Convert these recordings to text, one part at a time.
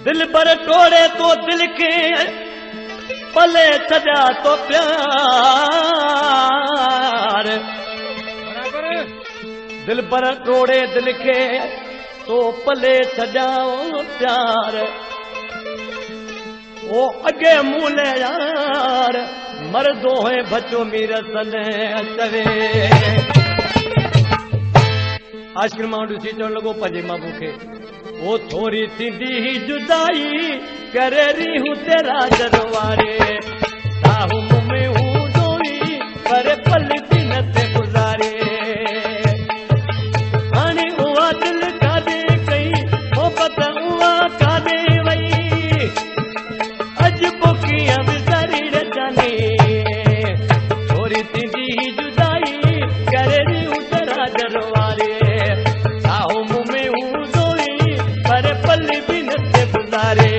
दिल पर तोड़े तो दिल के पले सजा तो प्यार, दिल पर तोड़े दिल के तो पले सजाओ प्यार। ओ अगे मूले यार मर्दो है बचो मीर सने चवे। आशिक मां ॾिसी चवण लॻो पंहिंजे माबू खे, ओ थोरी थींदी जुदाई करे रीहूं तेरा जरवारे, साहू में हूं दोई पर पल बि न ते गुज़ारे। हाणे उहा दिल काॾे कई मोहबत उहा काॾे वई, अॼु पोइ कीअं विसारी रजाने। थोरी थींदी जुदाई करे रीहूं तेरा जरवारे, साहू में हूं दोई पर पल बि न ते गुज़ारे।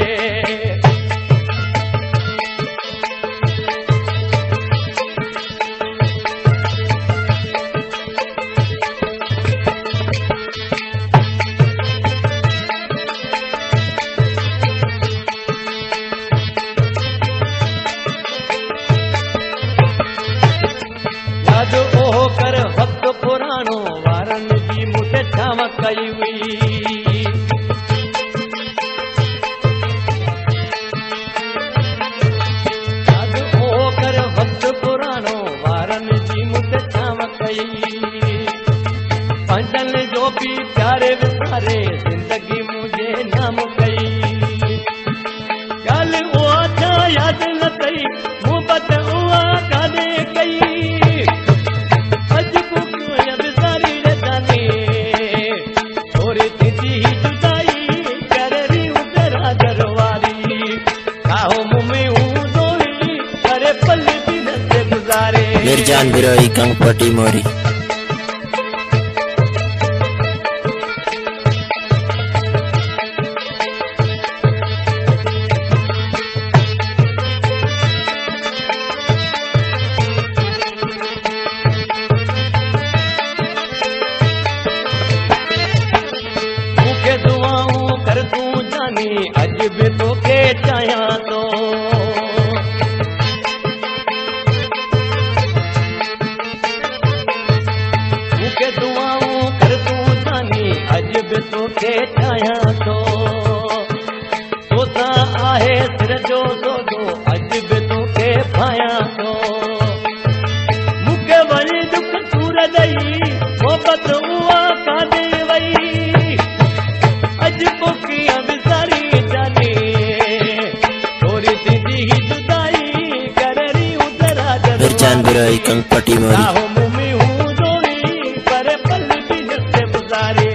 यादि ओहो कर वक़्तु पुराणो वारनि जी मूंखे छांव कई हुई। यादि ओहो कर वक़्तु पुराणो वारनि जी मूंखे छांव कई। पंजनि जो बि प्यारे विसारे ज़िंदगी मुंहिंजे नाम कई। ॻाल्हि उहा छा यादि न कई, मोहबत उहा काॾे कई, अॼु पोइ विसारी रजाने। थोरी थींदी जुदाई करे रीहूं तेरा जरवारी, साहू में हूं दोई पर पल बि न ते गुज़ारे। मिर्जान बिरोई कंगपटी मोरी। मूंखे दुआऊं कर तूं जानी अॼु बि तोखे चाहियां थो। मूंखे दुआऊं कर तूं जानी अॼु बि तोखे चाहियां थो। तोसां आहे सिर जो सौदो अॼु बि तोखे पायां थो। मूंखे वरी दुख सूर ॾेई मोहबत उहा काॾे वई, अॼु पोइ कीअं विसारी जाने। थोरी थींदी जुदाई करे रीहूं तेरा मिर्जान बिरोई कंगपटी मोरी। साहू में हूं दोई पर पल बि न ते गुज़ारे।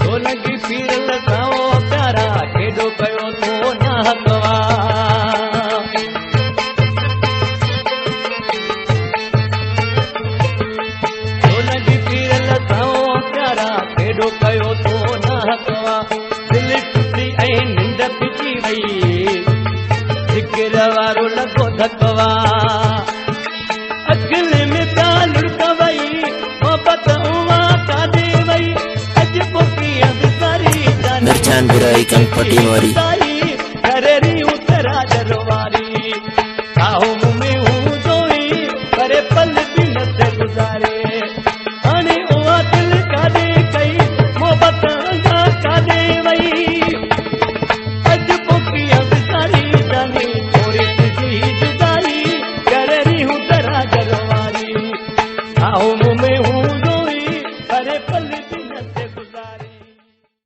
ढोलकी पीरल साओ प्यारा केॾो कयो तो नाहकवा। ढोलकी पीरल साओ प्यारा केॾो कयो तो नाहकवा। दिल टुटी ऐं निंड फिटी वई, ज़िक्र वारो लॻो धकवा। अखियुनि में प्यार लुढ़क वई, मोहबत उहा काॾे वई, अॼु पोइ कीअं विसारी जाने। मिर्जान बिरोई कंगपटी मोरी।